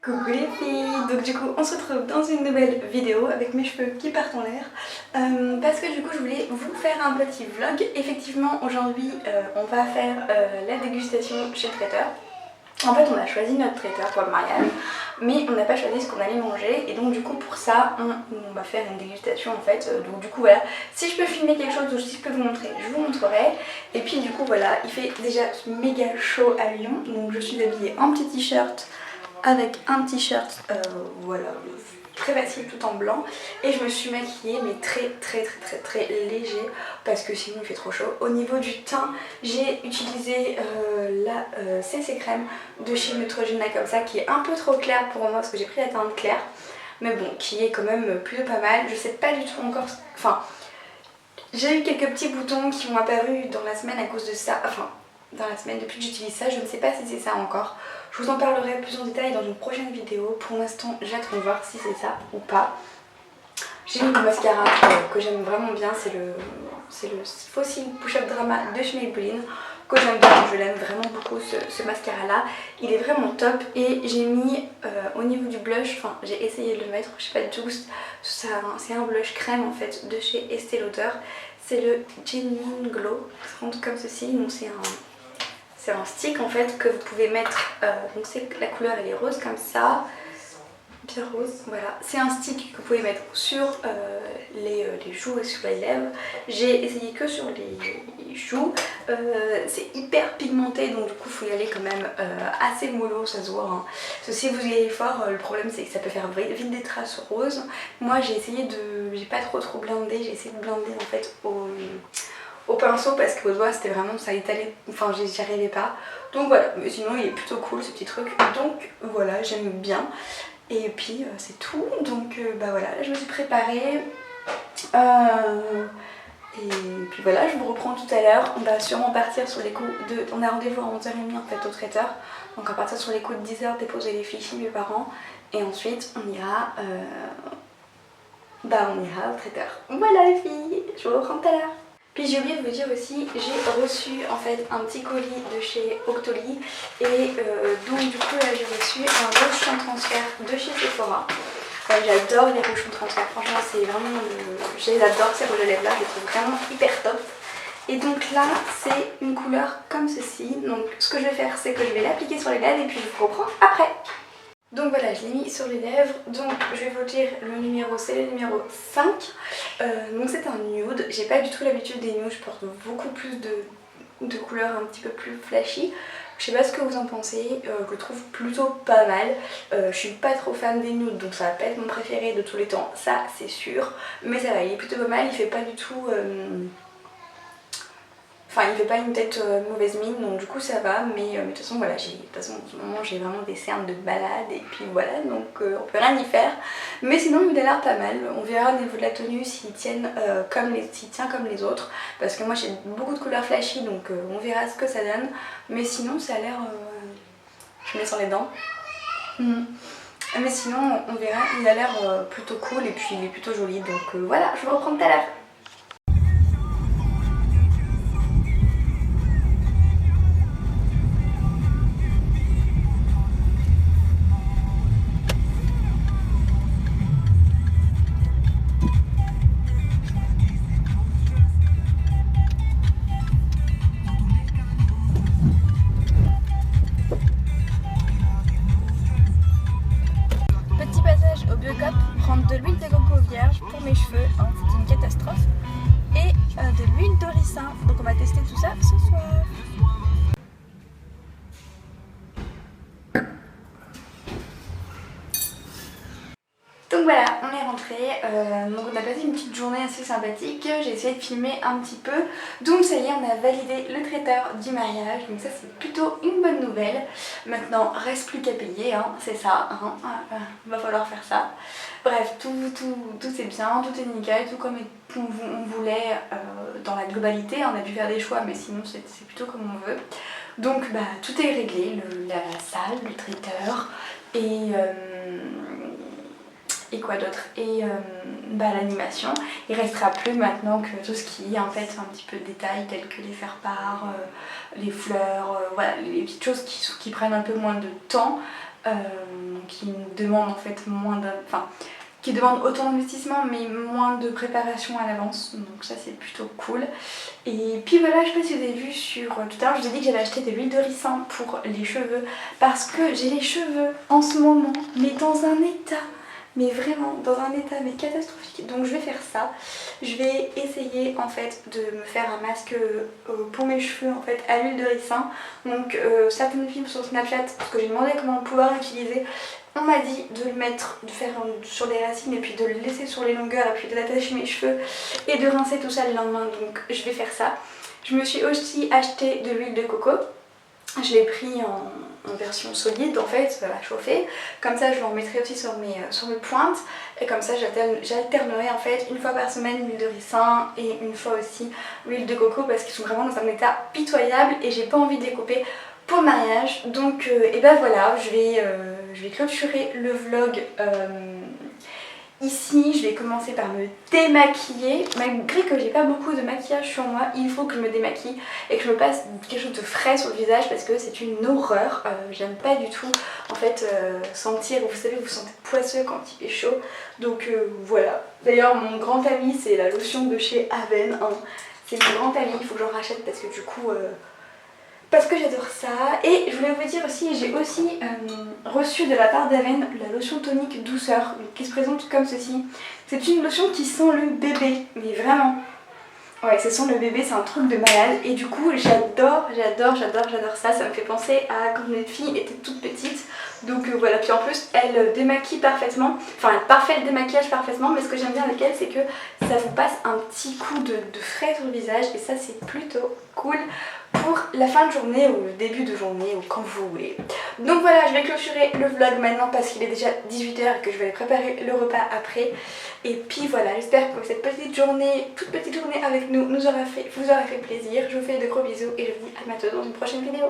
Coucou les filles, donc du coup on se retrouve dans une nouvelle vidéo avec mes cheveux qui partent en l'air parce que du coup je voulais vous faire un petit vlog. Effectivement aujourd'hui on va faire la dégustation chez le traiteur. En fait on a choisi notre traiteur pour le mariage mais on n'a pas choisi ce qu'on allait manger et donc du coup pour ça on va faire une dégustation en fait. Donc du coup voilà, si je peux filmer quelque chose ou si je peux vous montrer, je vous montrerai. Et puis du coup voilà, il fait déjà méga chaud à Lyon, donc je suis habillée en petit t-shirt avec un t-shirt voilà, très facile tout en blanc, et je me suis maquillée mais très léger parce que sinon il fait trop chaud. Au niveau du teint, j'ai utilisé la CC crème de chez Neutrogena comme ça, qui est un peu trop claire pour moi parce que j'ai pris la teinte claire, mais bon, qui est quand même plutôt pas mal. Je sais pas du tout encore, enfin j'ai eu quelques petits boutons qui ont apparu dans la semaine à cause de ça, enfin dans la semaine depuis que j'utilise ça, je ne sais pas si c'est ça encore. Je vous en parlerai plus en détail dans une prochaine vidéo. Pour l'instant j'attends de voir si c'est ça ou pas. J'ai mis le mascara que j'aime vraiment bien, c'est le Fossil Push-Up Drama de chez Maybelline, que j'aime bien, je l'aime vraiment beaucoup ce mascara là, il est vraiment top. Et j'ai mis au niveau du blush, enfin j'ai essayé de le mettre, je sais pas du tout, c'est un blush crème en fait de chez Estée Lauder, c'est le Genuine Glow, ça rentre comme ceci, donc c'est un stick en fait que vous pouvez mettre, donc la couleur elle est rose comme ça, bien rose, voilà. C'est un stick que vous pouvez mettre sur les joues et sur les lèvres. J'ai essayé que sur les joues, c'est hyper pigmenté donc du coup il faut y aller quand même assez mollo, ça se voit hein. Parce que si vous y allez fort, le problème c'est que ça peut faire vite des traces roses. Moi j'ai essayé de, j'ai pas trop blindé, j'ai essayé de blinder en fait au pinceau parce qu'au doigt c'était vraiment, ça étalait, enfin j'y arrivais pas. Donc voilà, mais sinon il est plutôt cool ce petit truc, donc voilà, j'aime bien. Et puis c'est tout, donc bah voilà, là je me suis préparée. Et puis voilà, je vous reprends tout à l'heure. On va sûrement partir sur les coups de... On a rendez-vous à 11h30 en fait au traiteur. Donc on va partir sur les coups de 10h, déposer les filles chez mes parents. Et ensuite on ira au traiteur. Voilà les filles, je vous reprends tout à l'heure. Puis j'ai oublié de vous dire aussi, j'ai reçu en fait un petit colis de chez Octoly. Et donc du coup là j'ai reçu un rochon transfert de chez Sephora. J'adore les rochons transfert, franchement c'est vraiment, je les adore ces rouges à lèvres là, je les trouve vraiment hyper top. Et donc là c'est une couleur comme ceci, donc ce que je vais faire c'est que je vais l'appliquer sur les lèvres et puis je vous reprends après. Donc voilà, je l'ai mis sur les lèvres, donc je vais vous dire le numéro, c'est le numéro 5, donc c'est un nude, j'ai pas du tout l'habitude des nudes, je porte beaucoup plus de couleurs un petit peu plus flashy. Je sais pas ce que vous en pensez, je le trouve plutôt pas mal, je suis pas trop fan des nudes donc ça va pas être mon préféré de tous les temps, ça c'est sûr, mais ça va, il est plutôt pas mal, il fait pas du tout... Enfin il fait pas une tête mauvaise mine donc du coup ça va, mais de toute façon voilà, en ce moment j'ai vraiment des cernes de balade et puis voilà, donc on peut rien y faire. Mais sinon il a l'air pas mal, on verra au niveau de la tenue s'il tient comme les autres, parce que moi j'ai beaucoup de couleurs flashy donc on verra ce que ça donne. Mais sinon ça a l'air... je mets sur les dents. Mais sinon on verra, il a l'air plutôt cool et puis il est plutôt joli, donc voilà, je vous reprends tout à l'heure. Au Biocop, prendre de l'huile de coco vierge pour mes cheveux, hein, c'est une catastrophe, et de l'huile de ricin, donc on va tester tout ça ce soir. Donc voilà, on est rentré, donc on a passé une petite journée assez sympathique, j'ai essayé de filmer un petit peu, donc ça y est, on a validé le traiteur du mariage, donc ça c'est plutôt une bonne nouvelle. Maintenant reste plus qu'à payer, hein, c'est ça, hein, va falloir faire ça. Bref, tout c'est bien, tout est nickel, tout comme on voulait dans la globalité, on a dû faire des choix mais sinon c'est plutôt comme on veut. Donc bah tout est réglé, la salle, le traiteur et quoi d'autre, et l'animation. Il restera plus maintenant que tout ce qui est en fait un petit peu de détails tels que les faire-part, les fleurs, voilà, les petites choses qui prennent un peu moins de temps. qui demande en fait moins qui demande autant d'investissement mais moins de préparation à l'avance, donc ça c'est plutôt cool. Et puis voilà, je sais pas si vous avez vu sur tout à l'heure, je vous ai dit que j'avais acheté de l'huile de ricin pour les cheveux parce que j'ai les cheveux en ce moment mais dans un état, mais vraiment dans un état mais catastrophique, donc je vais faire ça. Je vais essayer en fait de me faire un masque pour mes cheveux en fait à l'huile de ricin. Donc certaines filles sur Snapchat, parce que j'ai demandé comment pouvoir l'utiliser, on m'a dit de le mettre, de faire sur les racines et puis de le laisser sur les longueurs et puis d'attacher mes cheveux et de rincer tout ça le lendemain, donc je vais faire ça. Je me suis aussi acheté de l'huile de coco. Je l'ai pris en version solide en fait, à chauffer. Comme ça je l'en mettrai aussi sur mes pointes. Et comme ça j'alternerai en fait une fois par semaine l'huile de ricin et une fois aussi l'huile de coco parce qu'ils sont vraiment dans un état pitoyable et j'ai pas envie de les couper pour le mariage. Donc et ben voilà, je vais clôturer le vlog ici. Je vais commencer par me démaquiller, malgré que j'ai pas beaucoup de maquillage sur moi, il faut que je me démaquille et que je me passe quelque chose de frais sur le visage parce que c'est une horreur. J'aime pas du tout en fait sentir, vous savez, vous sentez poisseux quand il fait chaud, donc voilà. D'ailleurs mon grand ami c'est la lotion de chez Aven, hein. C'est mon grand ami, il faut que j'en rachète parce que du coup parce que j'adore ça. Et je voulais vous dire aussi, j'ai aussi reçu de la part d'Aven la lotion tonique douceur qui se présente comme ceci. C'est une lotion qui sent le bébé, mais vraiment. Ouais, ça sent le bébé, c'est un truc de malade. Et du coup, j'adore ça. Ça me fait penser à quand mes filles étaient toutes petites. Donc voilà, puis en plus, elle démaquille parfaitement. Enfin, elle parfait le démaquillage parfaitement. Mais ce que j'aime bien avec elle, c'est que ça vous passe un petit coup de frais sur le visage. Et ça, c'est plutôt cool pour la fin de journée ou le début de journée ou quand vous voulez. Donc voilà, je vais clôturer le vlog maintenant parce qu'il est déjà 18 h et que je vais aller préparer le repas après. Et puis voilà, j'espère que cette petite journée, toute petite journée avec nous vous aura fait plaisir. Je vous fais de gros bisous et je vous dis à bientôt dans une prochaine vidéo.